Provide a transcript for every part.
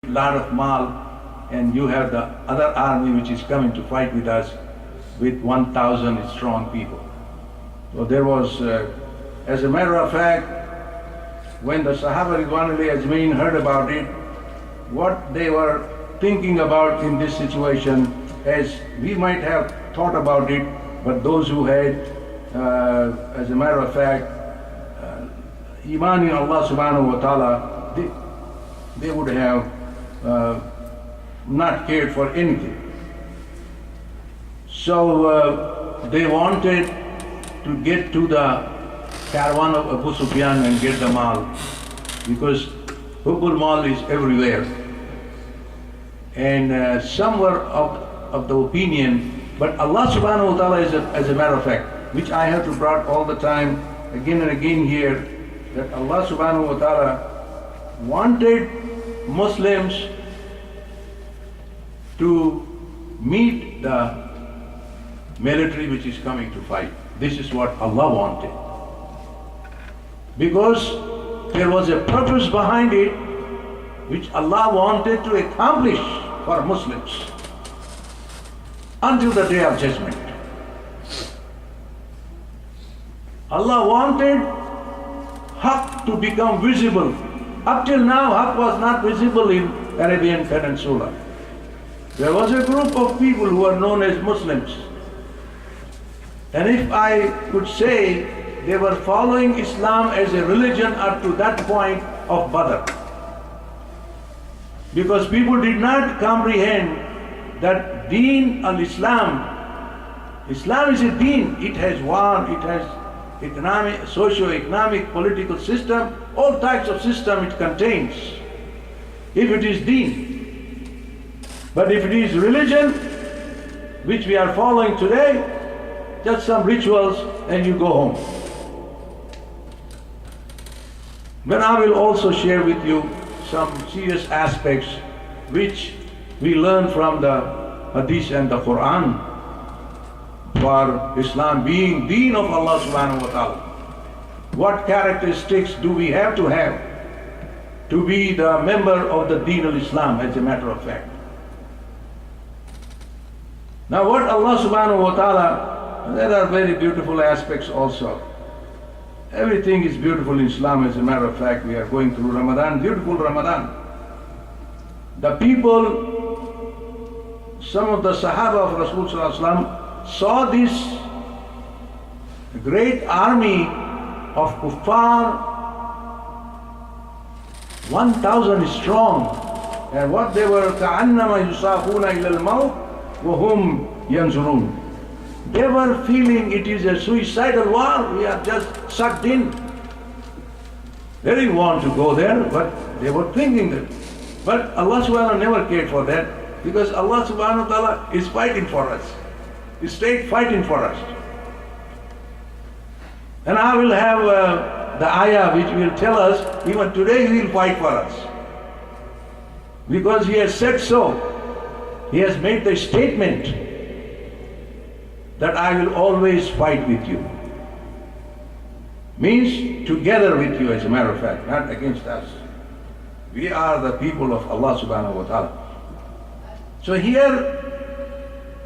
lot of mal, and you have the other army which is coming to fight with us with 1,000 strong people. So there was, as a matter of fact, when the Sahaba Ridwanullahi Ajmain heard about it, what they were thinking about in this situation, as we might have thought about it, but those who had, as a matter of fact, Iman in Allah subhanahu wa ta'ala, they would have not cared for anything. So they wanted to get to the caravan of Abu Sufyan and get the mal, because Hubbul Mal is everywhere. And some were of the opinion, but Allah subhanahu wa ta'ala is, as a matter of fact, which I have to brought all the time, again and again here, that Allah subhanahu wa ta'ala wanted Muslims to meet the military which is coming to fight. This is what Allah wanted. Because there was a purpose behind it which Allah wanted to accomplish for Muslims until the Day of Judgment. Allah wanted Haqq to become visible. Up till now, Haqq was not visible in Arabian Peninsula. There was a group of people who were known as Muslims. And if I could say, they were following Islam as a religion up to that point of Badr. Because people did not comprehend that Deen al-Islam, Islam is a deen. It has war, it has economic, socio-economic, political system, all types of system it contains, if it is deen. But if it is religion, which we are following today, just some rituals and you go home. Then I will also share with you some serious aspects which we learn from the Hadith and the Quran, for Islam being deen of Allah subhanahu wa ta'ala. What characteristics do we have to be the member of the deen of Islam, as a matter of fact? Now what Allah subhanahu wa ta'ala, there are very beautiful aspects also. Everything is beautiful in Islam, as a matter of fact. We are going through Ramadan, beautiful Ramadan. The people, some of the Sahaba of Rasul sallallahu alaihi wasallam, saw this great army of kuffar, 1,000 strong, and what they were, كَأَنَّمَا يُسَاقُونَ إِلَى الْمَوْتِ وَهُمْ يَنْظُرُونَ. They were feeling it is a suicidal war, we are just sucked in. They didn't want to go there, but they were thinking that. But Allah subhanahu wa ta'ala never cared for that, because Allah subhanahu wa ta'ala is fighting for us. He stayed fighting for us. And I will have the ayah which will tell us, even today He will fight for us. Because He has said so. He has made the statement that I will always fight with you. Means together with you, as a matter of fact, not against us. We are the people of Allah subhanahu wa ta'ala. So here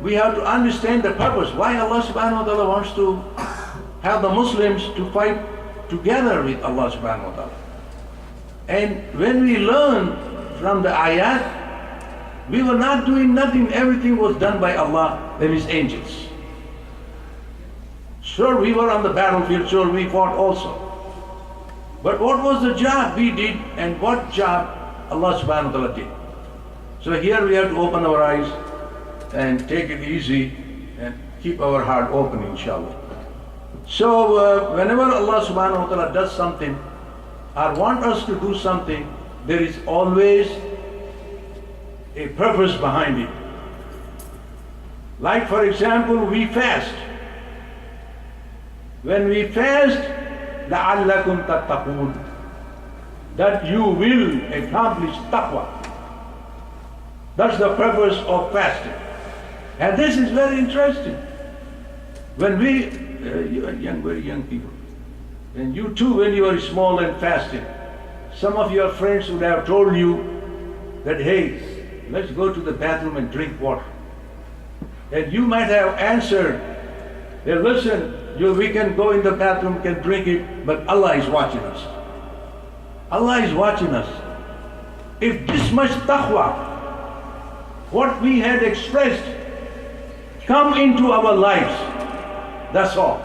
we have to understand the purpose, why Allah subhanahu wa ta'ala wants to have the Muslims to fight together with Allah subhanahu wa ta'ala. And when we learn from the ayat, we were not doing nothing, everything was done by Allah and His angels. Sure, we were on the battlefield, sure, we fought also. But what was the job we did, and what job Allah subhanahu wa ta'ala did? So here we have to open our eyes and take it easy and keep our heart open, inshallah. So whenever Allah subhanahu wa ta'ala does something or wants us to do something, there is always a purpose behind it. Like for example, we fast. When we fast, لَعَلَّكُمْ تَتَّقُونَ, that you will accomplish taqwa. That's the purpose of fasting. And this is very interesting. When we, you are young, very young people, and you too, when you were small and fasted, some of your friends would have told you that, hey, let's go to the bathroom and drink water. And you might have answered, hey, listen, we can go in the bathroom, can drink it, but Allah is watching us. Allah is watching us. If this much taqwa, what we had expressed, come into our lives, that's all.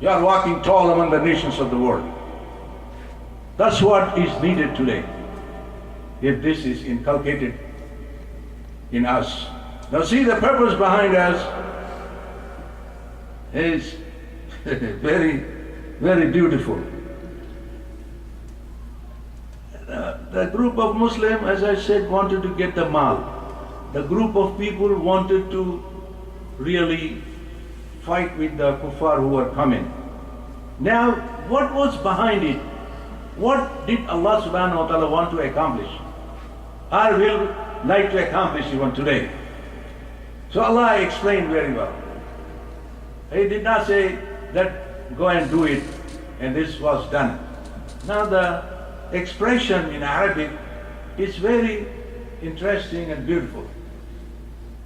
You are walking tall among the nations of the world. That's what is needed today. If this is inculcated in us. Now see, the purpose behind us is very, very beautiful. The group of Muslims, as I said, wanted to get the mal. The group of people wanted to really fight with the kuffar who were coming. Now, what was behind it? What did Allah subhanahu wa ta'ala want to accomplish? Or will like to accomplish even today? So Allah explained very well. He did not say that go and do it and this was done. Now the expression in Arabic is very interesting and beautiful.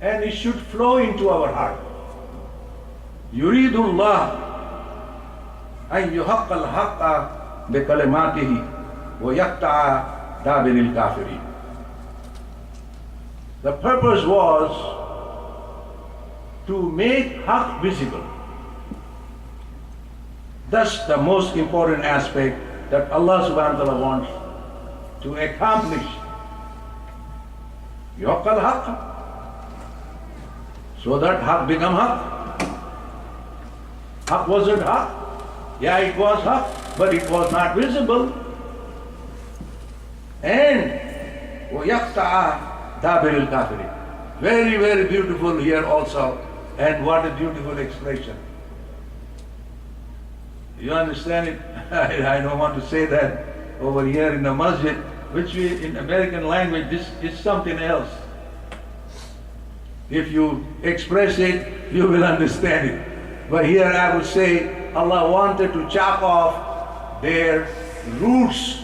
And it should flow into our heart. يريد الله أن يحق الحق بكلماته ويقطع دابر الكافرين. The purpose was to make haqq visible. That's the most important aspect that Allah subhanahu wa ta'ala wants to accomplish. يحق الحق, so that haqq become haqq. Haqq wasn't haqq. Yeah, it was haqq, but it was not visible. And وَيَقْطَعَ دَابِرِ الْكَافِرِينَ. Very, very beautiful here also. And what a beautiful expression. You understand it? I don't want to say that over here in the masjid, which in American language, this is something else. If you express it, you will understand it. But here I would say, Allah wanted to chop off their roots.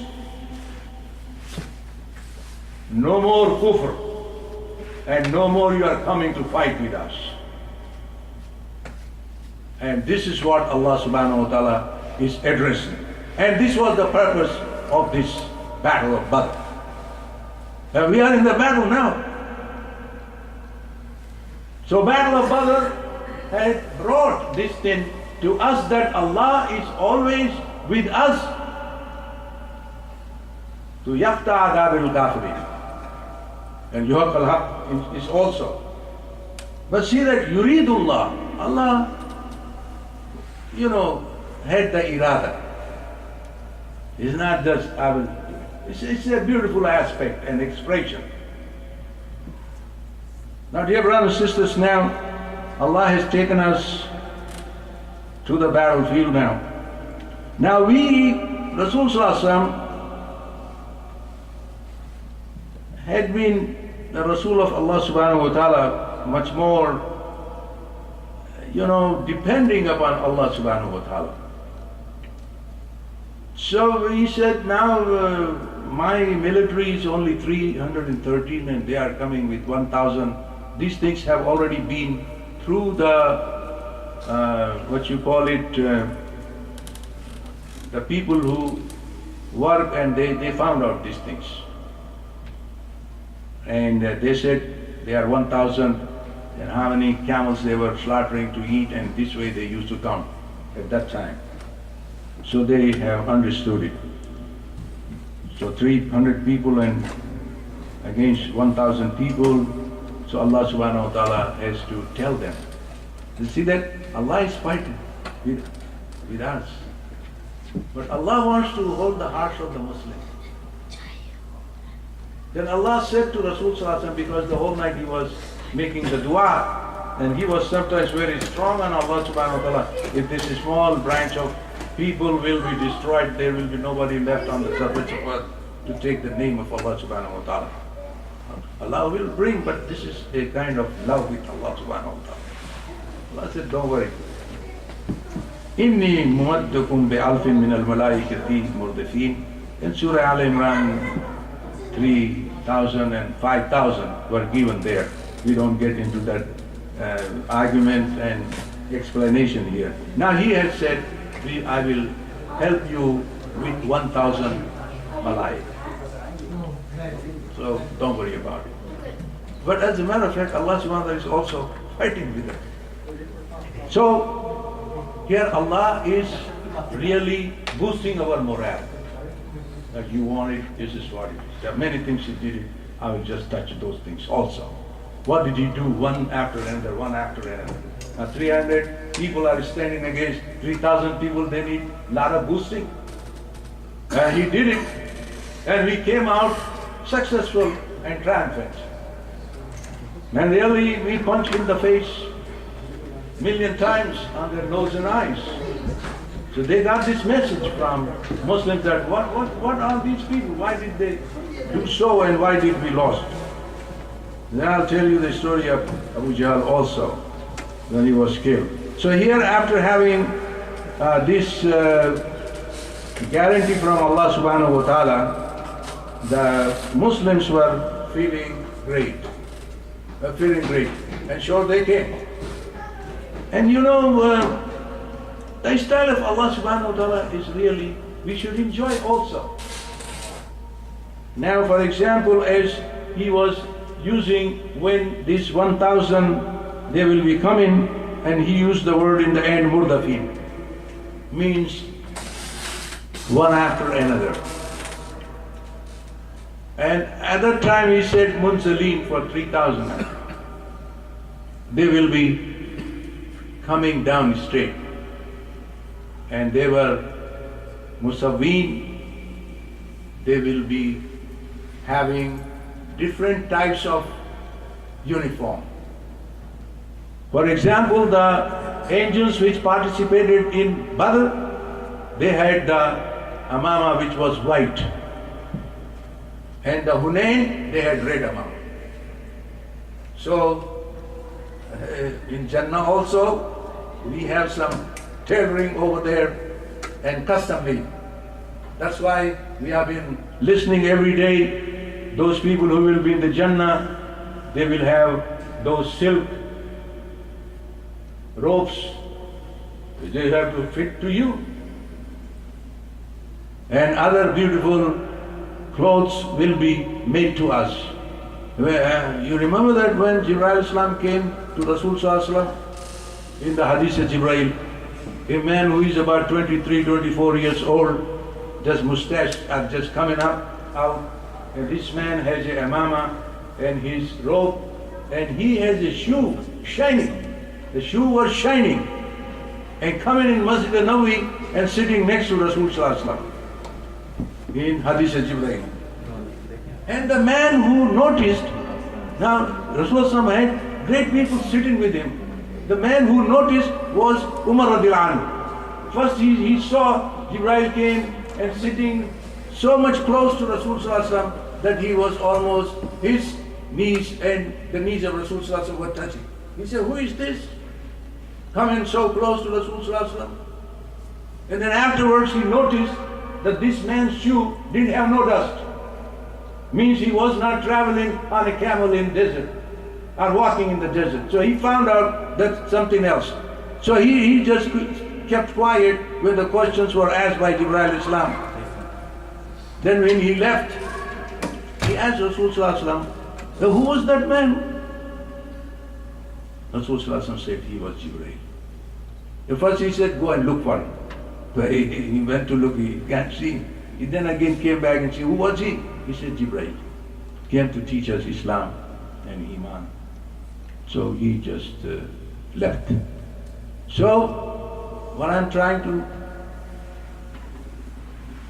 No more kufr. And no more you are coming to fight with us. And this is what Allah subhanahu wa ta'ala is addressing. And this was the purpose of this battle of Badr. And we are in the battle now. So battle of Badr had brought this thing to us that Allah is always with us. To yaqta adab al-kafirin. And yuhaq al-haq is also. But see that yuridullah, Allah, had the irada. It's not just, it's a beautiful aspect and expression. Now dear brothers and sisters, now Allah has taken us to the battlefield now. Now we, Rasul Sallallahu Alaihi Wasallam, had been the Rasul of Allah subhanahu wa ta'ala much more, depending upon Allah subhanahu wa ta'ala. So he said, now my military is only 313 and they are coming with 1,000. These things have already been through the, the people who work, and they found out these things. And they said they are 1,000 and how many camels they were slaughtering to eat, and this way they used to count at that time. So they have understood it. So 300 people and against 1,000 people, so Allah subhanahu wa ta'ala has to tell them. You see that Allah is fighting with us. But Allah wants to hold the hearts of the Muslims. Then Allah said to Rasul Sallallahu Alaihi Wasallam, because the whole night he was making the dua, and he was sometimes very strong on Allah subhanahu wa ta'ala. If this small branch of people will be destroyed, there will be nobody left on the surface of earth to take the name of Allah subhanahu wa ta'ala. Allah will bring, but this is a kind of love with Allah subhanahu wa ta'ala. Allah said, don't worry. Inni mumaddukum bi'alfin min al-malaikati murdifin. In Surah Al-Imran 3,000 and 5,000 were given there. We don't get into that argument and explanation here. Now he has said, I will help you with 1,000 malai. So don't worry about it. But as a matter of fact, Allah subhanahu wa ta'ala is also fighting with us. So here Allah is really boosting our morale. That you want it, this is what it is. There are many things He did it. I will just touch those things also. What did He do? One after another, one after another. Now 300 people are standing against 3,000 people. They need a lot of boosting. And He did it. And we came out successful and triumphant. And really, we punched in the face million times on their nose and eyes. So they got this message from Muslims that what are these people? Why did they do so and why did we lost? Then I'll tell you the story of Abu Jahl also, when he was killed. So here, after having this guarantee from Allah subhanahu wa ta'ala, the Muslims were feeling great. And sure they came. And you know, the style of Allah subhanahu wa ta'ala is really, we should enjoy also. Now for example, as He was using when this 1,000, they will be coming, and He used the word in the end, murdafin, means one after another. And at that time He said munzalin for 3,000. They will be coming down straight. And they were musawwin, they will be having different types of uniform. For example, the angels which participated in Badr, they had the amama which was white. And the Hunayn, they had red amama. So, in Jannah also, we have some tailoring over there and custom made. That's why we have been listening every day. Those people who will be in the Jannah, they will have those silk ropes. They have to fit to you. And other beautiful clothes will be made to us. You remember that when Jibreel Islam came to Rasul Sallallahu Alaihi Wasallam, in the Hadith of Jibreel, a man who is about 23, 24 years old, just mustache are just coming out, and this man has a amama and his robe, and he has a shoe shining. The shoe was shining, and coming in Masjid al-Nawawi and sitting next to Rasul Sallallahu Alaihi Wasallam in Hadith of Jibreel. And the man who noticed, now Rasulullah had great people sitting with him. The man who noticed was Umar radiallahu anhu. First he saw Jibreel came and sitting so much close to Rasul sallallahu alaihi wasallam that he was almost, his knees and the knees of Rasul sallallahu alaihi wasallam were touching. He said, who is this? Coming so close to Rasul sallallahu alaihi wasallam. And then afterwards he noticed that this man's shoe didn't have no dust. Means he was not traveling on a camel in desert or walking in the desert. So he found out that's something else. So he just kept quiet when the questions were asked by Jibreel Islam. Then when he left, he asked Rasul Sallallahu Alaihi Wasallam, who was that man? Rasul Sallallahu Alaihi Wasallam said he was Jibreel. At first he said, go and look for him. But he went to look, he can't see him. He then again came back and said, who was he? He said, Jibreel. Came to teach us Islam and Iman. So he just left. So, what I'm trying to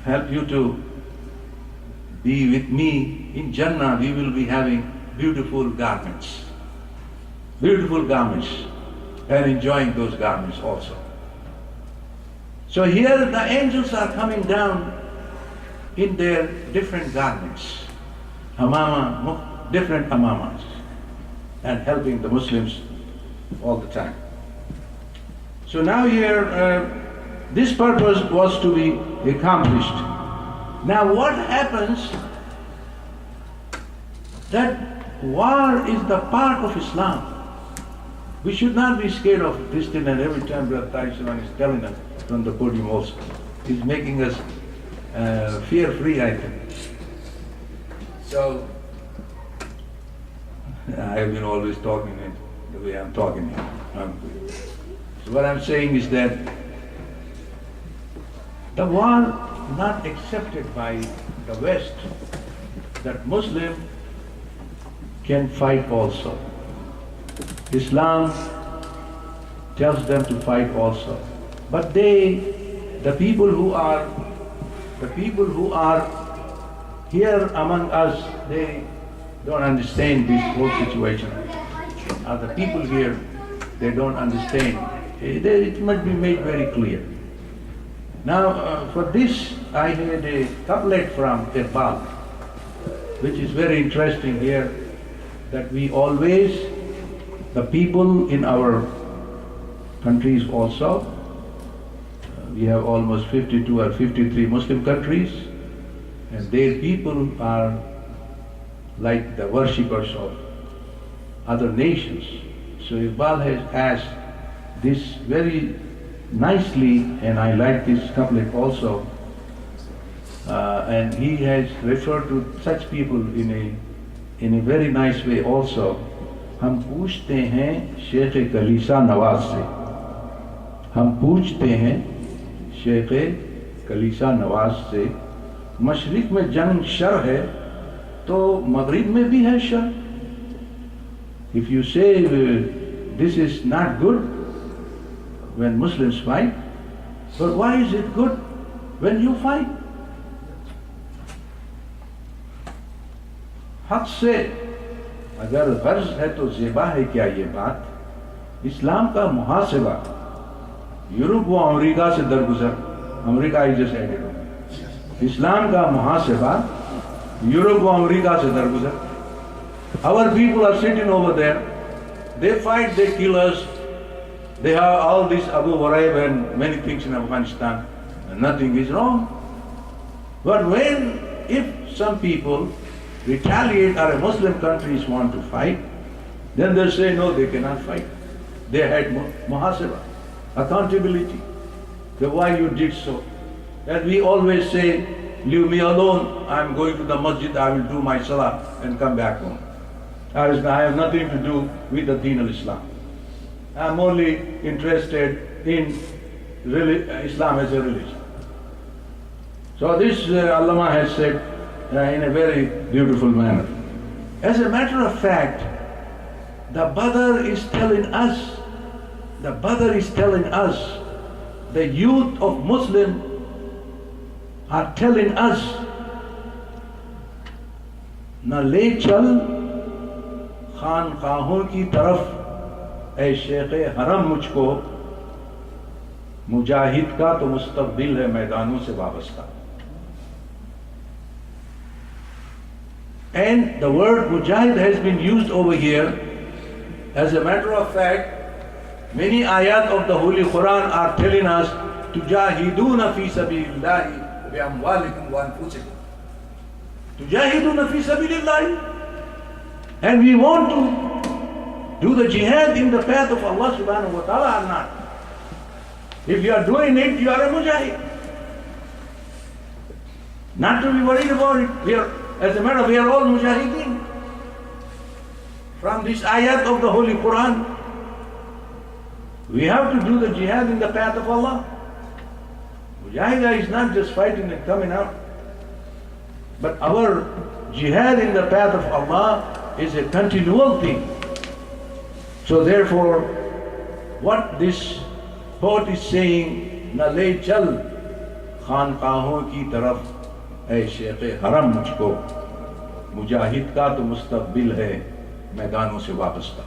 help you to be with me in Jannah, we will be having beautiful garments. Beautiful garments. And enjoying those garments also. So here the angels are coming down in their different garments, hamama, different hamamas, and helping the Muslims all the time. So now here, this purpose was to be accomplished. Now what happens that war is the part of Islam. We should not be scared of Christian, and every time Brother Taishan is telling us from the podium also. He's making us fear-free, I think. So, I have been always talking the way I'm talking here. So what I'm saying is that the war not accepted by the West, that Muslim can fight also. Islam tells them to fight also. But the people who are here among us, they don't understand this whole situation. The people here, they don't understand. It must be made very clear. Now, for this, I had a couplet from Iqbal, which is very interesting here, that we always, the people in our countries also, we have almost 52 or 53 Muslim countries, and their people are like the worshippers of other nations. So Iqbal has asked this very nicely, and I like this couplet also, and he has referred to such people in a very nice way also. हम पूछते हैं शेख कलीसा नवाज से, हम पूछते हैं शेख कलीसा नवाज से, मशरिक में जंग शर है तो मगरिब में भी है sir. If you say this is not good when Muslims fight, but why is it good when you fight? हद से अगर गर्ज है तो ज़ेबा है क्या ये बात, इस्लाम का मुहासिबा यूरोप व अमेरिका से दरगुजर, अमेरिका ही जैसे एडेड हो, इस्लाम का मुहासिबा यूरोप व अमेरिका से दरगुजर. Our people are sitting over there, they fight, they kill us, they have all this Abu Ghraib and many things in Afghanistan, and nothing is wrong. But if some people retaliate or a Muslim countries want to fight, then they say no, they cannot fight. They had muhasaba, accountability, that why you did so. And we always say, leave me alone, I'm going to the masjid, I will do my salah and come back home. I have nothing to do with the Deen al-Islam. I'm only interested in Islam as a religion. So this Allama has said in a very beautiful manner. As a matter of fact, the Badr is telling us, the youth of Muslim are telling us, न ले चल खानकाहों की तरफ ऐ शेख हरम मुझको, मुजाहिद का तो मुस्तकबिल है मैदानों से वाबस्ता. And the word mujahid has been used over here. As a matter of fact, many ayat of the Holy Quran are telling us, tujahiduna fi sabilillahi bi amwalikum wa anfusikum. Tujahiduna fi sabilillahi. And we want to do the jihad in the path of Allah subhanahu wa ta'ala or not. If you are doing it, you are a mujahid. Not to be worried about it. As a matter of fact, we are all mujahideen. From this ayat of the Holy Quran, we have to do the jihad in the path of Allah. Mujahidah is not just fighting and coming out, but our jihad in the path of Allah is a continual thing. So therefore, what this poet is saying, na le chal khanqahon ki taraf ऐ शेख हरम मुझको, मुजाहिद का तो मुस्तकबिल है मैदानों से वाबस्ता.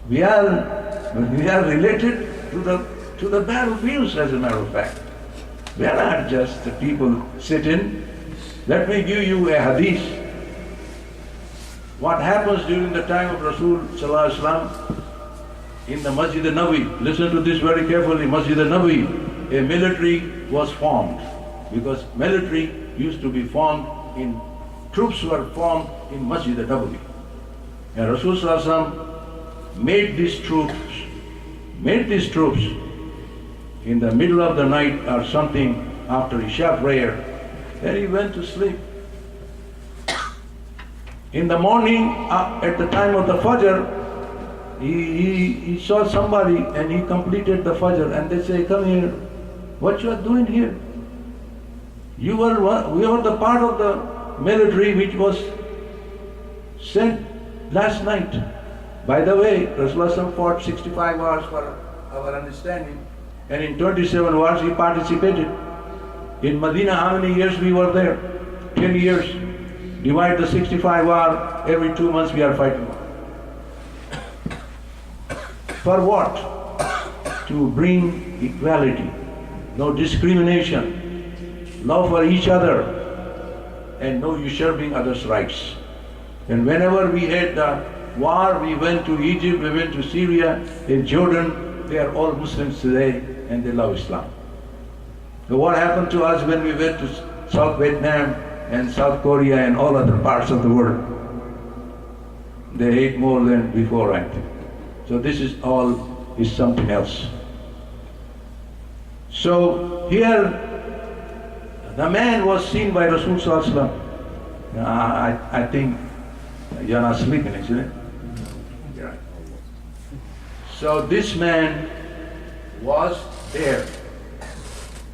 We are related to the battlefields, as a matter of fact. We are not just the people sitting. Let me give you a hadith. What happens during the time of Rasul Sallallahu Alaihi Wasallam in the Masjid al-Nabawi? Listen to this very carefully. Masjid al-Nabawi, a military was formed, because military used to be formed troops were formed in Masjid al-Nabawi. And Rasul Sallallahu Alaihi Wasallam made these troops in the middle of the night or something after Isha prayer. Then he went to sleep. In the morning, at the time of the Fajr, he saw somebody and he completed the Fajr, and they say, "Come here, what you are doing here? We were the part of the military which was sent last night." By the way, Rasulullah fought 65 hours for our understanding, and in 27 hours he participated. In Medina, how many years we were there? 10 years. Divide the 65 hours, every 2 months we are fighting. For what? To bring equality, no discrimination, love for each other, and no usurping others' rights. And whenever we had the war, we went to Egypt, we went to Syria, in Jordan, they are all Muslims today and they love Islam. So what happened to us when we went to South Vietnam and South Korea and all other parts of the world? They hate more than before, I think. So this is something else. So here, the man was seen by Rasul Sallallahu Alaihi Wasallam. I think you're not sleeping, isn't it? You're right. So this man was there.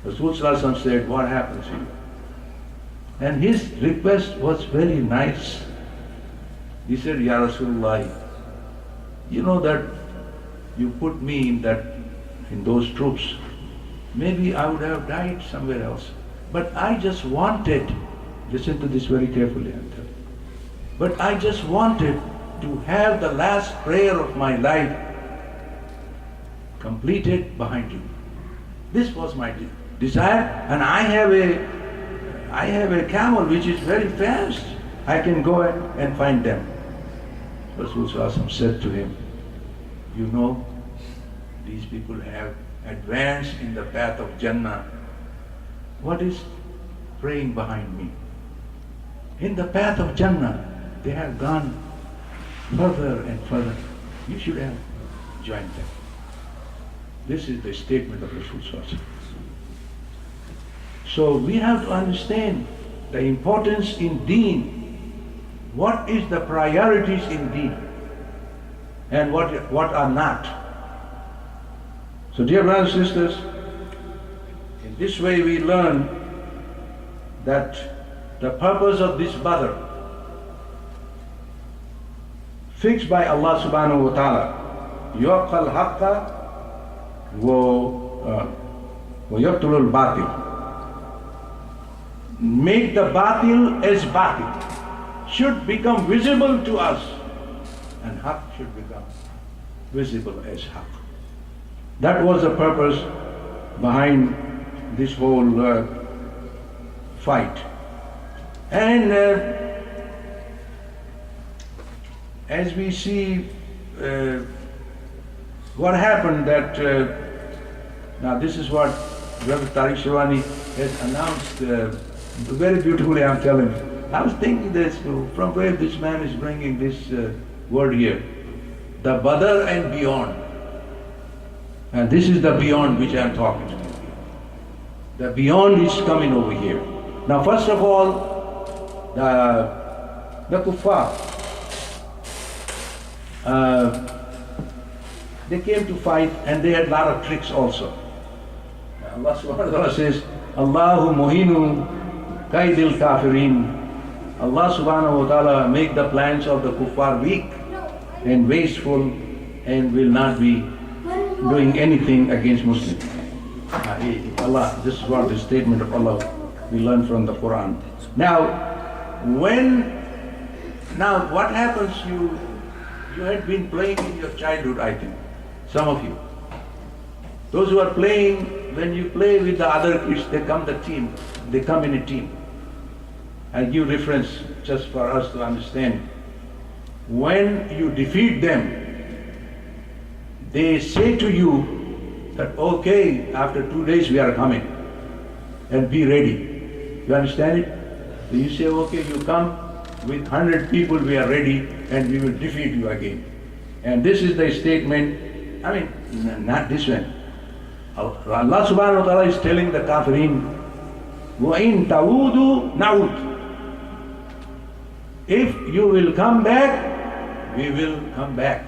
Rasul Sallallahu Alaihi Wasallam said, "What happened to you?" And his request was very nice. He said, "Ya Rasulullah, you know that you put me in those troops. Maybe I would have died somewhere else. But I just wanted," listen to this very carefully, I'm telling you. "But I just wanted to have the last prayer of my life completed behind you. This was my desire, and I have a camel which is very fast. I can go and find them." Rasul Sallallahu Alaihi Wasallam said to him, "You know, these people have advanced in the path of Jannah. What is praying behind me? In the path of Jannah, they have gone further and further. You should have joined them." This is the statement of Rasul Sallallahu Alaihi Wasallam. So we have to understand the importance in deen. What is the priorities in deen and what are not. So dear brothers and sisters, in this way we learn that the purpose of this Badr, fixed by Allah subhanahu wa ta'ala, yuqal haqqa wa yaqtulul batil, make the batil as batil, should become visible to us, and haqq should become visible as haqq. That was the purpose behind this whole fight. And as we see what happened, that now this is what Brother Tariq Shirwani has announced very beautifully, I'm telling you. I was thinking this, from where this man is bringing this word here, the Badr and beyond. And this is the beyond which I am talking to you. The beyond is coming over here. Now first of all, the kuffar, they came to fight and they had a lot of tricks also. Allah subhanahu wa ta'ala says, Allahu muhinu kaidil kafirin. Allah subhanahu wa ta'ala make the plans of the kuffar weak and wasteful and will not be doing anything against Muslims. Allah, this is what the statement of Allah we learn from the Quran. Now what happens, you had been playing in your childhood, I think, some of you. Those who are playing, when you play with the other kids, they come in a team. I'll give reference just for us to understand. When you defeat them, they say to you that, okay, after 2 days we are coming, and be ready. You understand it? So you say, okay, you come, with 100 people we are ready and we will defeat you again. And this is the statement, I mean, not this one. Allah subhanahu wa ta'ala is telling the kafirin, وَإِن تَعُودُوا نَعُودُ. If you will come back, we will come back.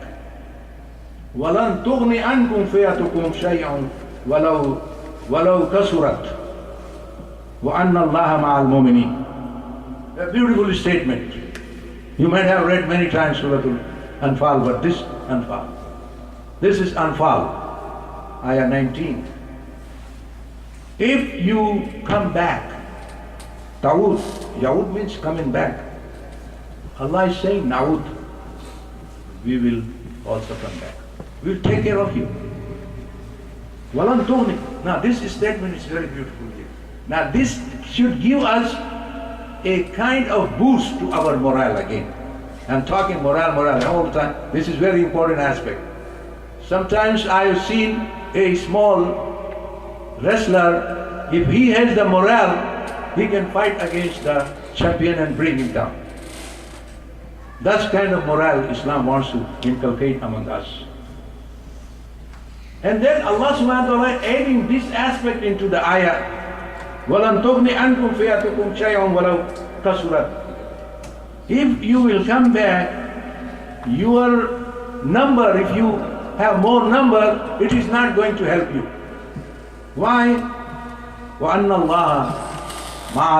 وَلَن تُغْنِ عَنْكُمْ فِيَتُكُمْ شَيْئًا وَلَوْ كَسُرَتْ وَأَنَّ اللَّهَ مَعَ الْمُؤْمِنِينَ. A beautiful statement. You might have read many times Surah Al-Anfal, but this Anfal. This is Anfal, Ayah 19. If you come back, Ta'ud, Yaud means coming back. Allah is saying, Na'ud, we will also come back. We will take care of you. Walan tughni. Now this statement is very beautiful here. Now this should give us a kind of boost to our morale again. I'm talking morale all the time. This is very important aspect. Sometimes I have seen a small wrestler, if he has the morale, he can fight against the champion and bring him down. That's kind of morale Islam wants to inculcate among us. And then Allah subhanahu wa ta'ala adding this aspect into the ayah. وَلَن تُغْنِ عَنْكُمْ فِيَتُكُمْ شَيْئًا وَلَوْ كَسُرَتْ. If you will come back, your number, if you have more number, it is not going to help you. Why? وَأَنَّ اللَّهَ مَعَ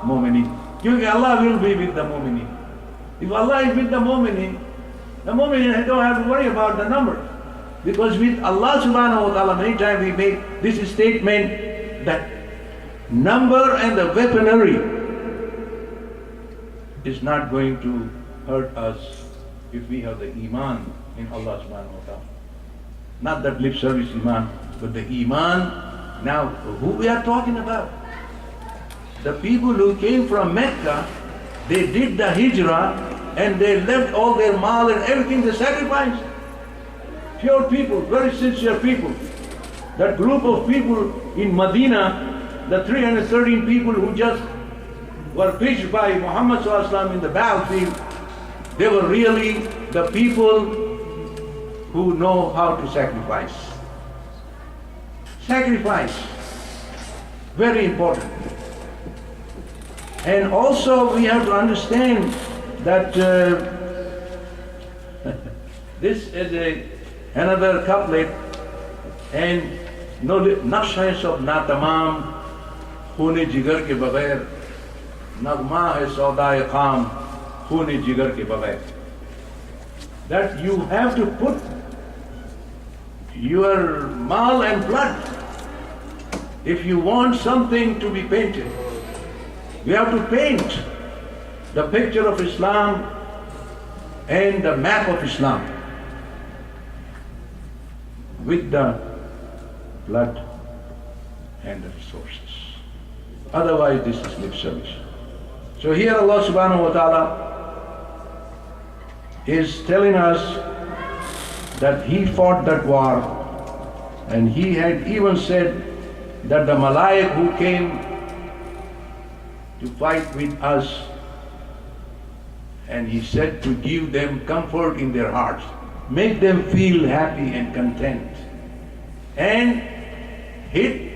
الْمُؤْمِنِينَ. Allah will be with the mu'mineen. If Allah is with the mu'mineen don't have to worry about the number. Because with Allah subhanahu wa ta'ala, many times we make this statement that number and the weaponry is not going to hurt us if we have the iman in Allah subhanahu wa ta'ala. Not that lip service iman, but the iman. Now, who we are talking about? The people who came from Mecca, they did the hijrah and they left all their mal and everything, they sacrificed. Pure people, very sincere people. That group of people in Medina, the 313 people who just were pitched by Muhammad sallallahu alaihi wasallam in the battlefield, they were really the people who know how to sacrifice. Sacrifice, very important. And also we have to understand that this is another couplet, and नक्शा है सब ना तमाम खूने जिगर के बगैर, नगमा है सौदाए खाम खूने जिगर के बगैर. That you have to put your mal and blood if you want something to be painted. We have to paint the picture of Islam and the map of Islam with the blood and the resources. Otherwise this is lip service. So here Allah subhanahu wa ta'ala is telling us that He fought that war, and He had even said that the Malaik who came to fight with us, and He said to give them comfort in their hearts, make them feel happy and content, and hit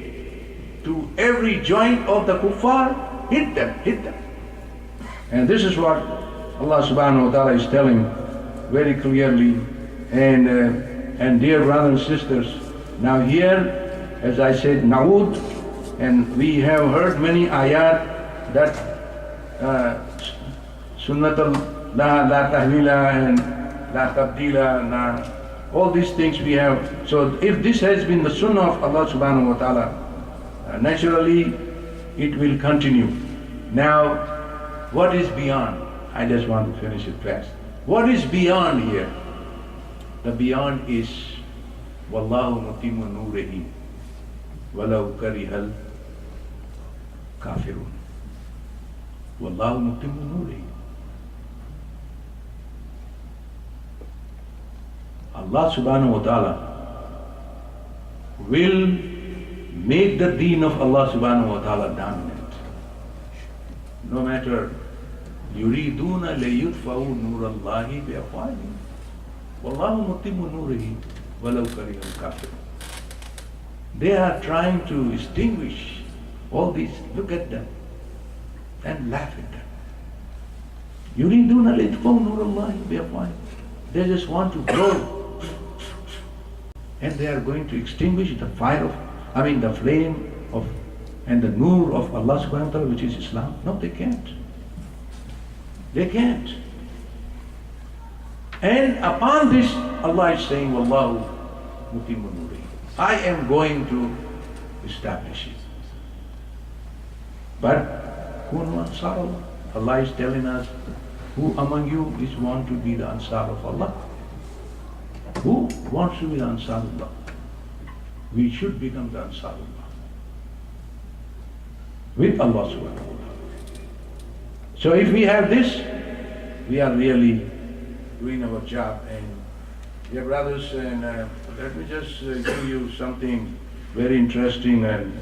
to every joint of the kuffar, hit them. And this is what Allah subhanahu wa ta'ala is telling very clearly. And dear brothers and sisters, now here, as I said, Na'ud, and we have heard many ayat that sunnatul la tahwila and la tabdila, all these things we have. So if this has been the sunnah of Allah subhanahu wa ta'ala, naturally it will continue. Now, what is beyond? I just want to finish it fast. What is beyond here? The beyond is Wallahu mutimmu nurihi walau karihal kafirun. Wallahu mutimmu nurihi. Allah subhanahu wa ta'ala will make the deen of Allah subhanahu wa ta'ala dominant. No matter يريدون ليطفئوا نور الله بأفواههم والله متم نوره ولو كره الكافرون. They are trying to extinguish all these. Look at them and laugh at them. يريدون ليطفئوا نور الله بأفواههم. They just want to blow, and they are going to extinguish the fire of, the flame of, and the nur of Allah subhanahu wa ta'ala, which is Islam. No, they can't. They can't. And upon this, Allah is saying, Wallahu mutimmu nurihi. I am going to establish it. But kunu ansar Allah. Allah is telling us, who among you is want to be the ansar of Allah? Who wants to be the ansar of Allah? We should become the ansar of Allah with Allah subhanahu wa ta'ala. So if we have this, we are really doing our job. And dear brothers, and let me just give you something very interesting, and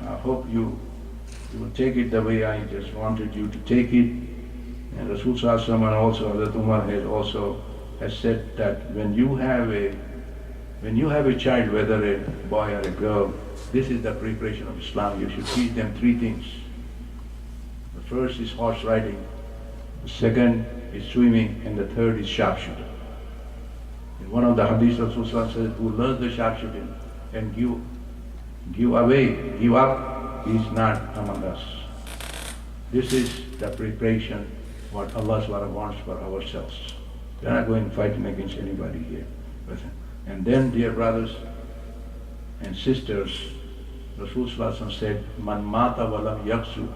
I hope you will take it the way I just wanted you to take it. And Rasul Sallallahu Alaihi Wasallam and also Hazrat Umar has said that when you have a child, whether a boy or a girl, this is the preparation of Islam. You should teach them three things. The first is horse riding, the second is swimming, and the third is sharpshooting. In one of the hadiths, Rasulullah says, who learns the sharpshooting and give up, he is not among us. This is the preparation what Allah SWT wants for ourselves. We are not going fighting against anybody here. And then, dear brothers and sisters, Rasulullah said, Man mata walam yaksu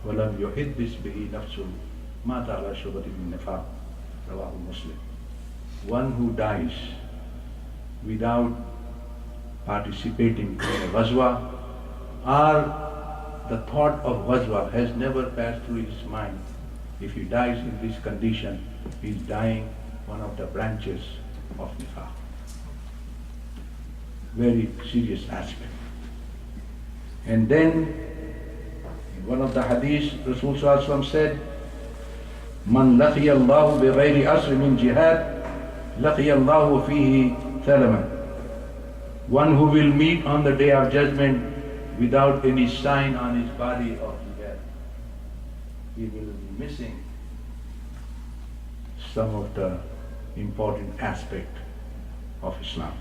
walam yuhiddis bihi nafsu mata ala shubati min nifaq. Rawahu Muslim. One who dies without participating in a ghazwa, or the thought of ghazwa has never passed through his mind. If he dies in this condition, he is dying one of the branches of nifaq. Very serious aspect. And then, in one of the hadiths, Rasulullah said, Man laqiya Allahu bi ghayri asri min jihad, laqiya Allahu fihi thalaman. One who will meet on the day of judgment without any sign on his body of jihad, he will be missing some of the important aspect of Islam.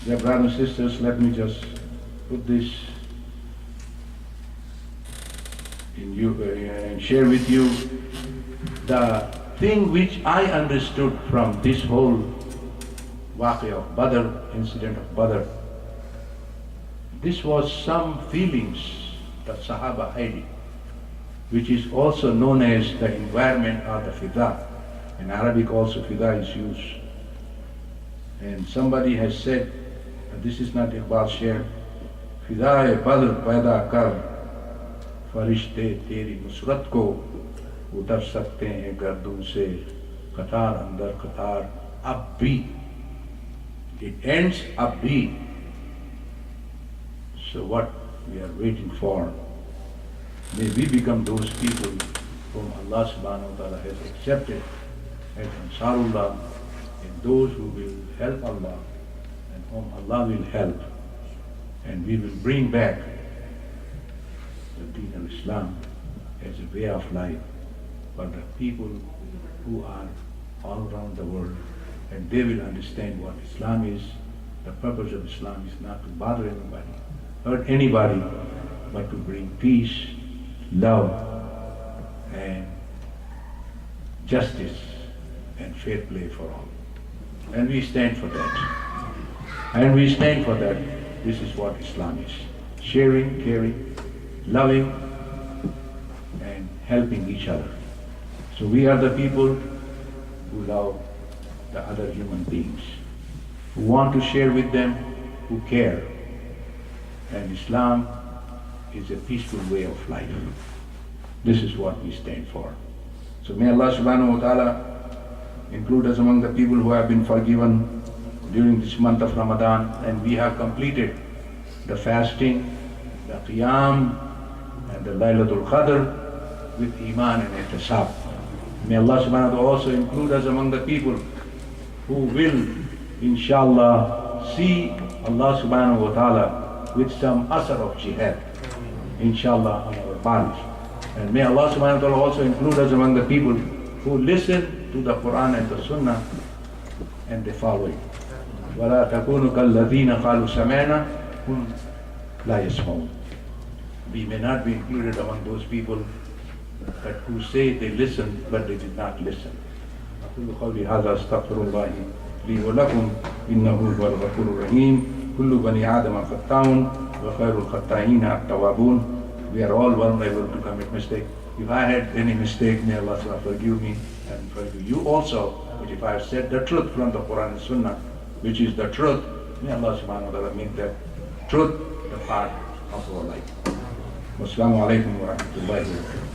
Dear brothers and sisters, let me just put this in you and share with you the thing which I understood from this whole waqi of Badr, incident of Badr. This was some feelings that Sahaba had, which is also known as the environment or the fida. In Arabic also fida is used. And somebody has said, this is not Iqbal Sher, Fida-e Badr paida kar, farishte teri nusrat ko utar sakte hain gardun se, qatar andar qatar, ab bhi. It ends ab bhi. So what we are waiting for, may we become those people whom Allah subhanahu wa ta'ala has accepted as Ansarullah, and those who will help Allah and whom Allah will help, and we will bring back the Deen of Islam as a way of life for the people who are all around the world, and they will understand what Islam is. The purpose of Islam is not to bother anybody, hurt anybody, but to bring peace, love, and justice and fair play for all. And we stand for that. And we stand for that. This is what Islam is. Sharing, caring, loving, and helping each other. So we are the people who love the other human beings, who want to share with them, who care. And Islam is a peaceful way of life. This is what we stand for. So may Allah subhanahu wa ta'ala include us among the people who have been forgiven during this month of Ramadan, and we have completed the fasting, the Qiyam, and the Laylatul Qadr, with Iman and Ihtisab. May Allah subhanahu wa ta'ala also include us among the people who will, inshallah, see Allah subhanahu wa ta'ala with some asar of jihad, inshallah, on our bodies. And may Allah subhanahu wa ta'ala also include us among the people who listen to the Quran and the Sunnah and they follow it. وَلَا تَكُونُوا كَالَّذِينَ قَالُوا سَمِعْنَا هُمْ لَا يَسْمَعُونَ. We may not be included among those people that who say they listened but they did not listen. أقول قولي هذا أستغفر الله لي ولكم إنه هو الغفور الرحيم. كل بني آدم خطاء وخير الخطائين التوابون. We are all vulnerable to commit mistake. If I had any mistake, may Allah forgive me and forgive you also. But if I have said the truth from the Quran and Sunnah, which is the truth, may Allah subhanahu wa ta'ala make that truth the part of our life. Wassalamu alaikum wa rahmatullahi wa barakatuh.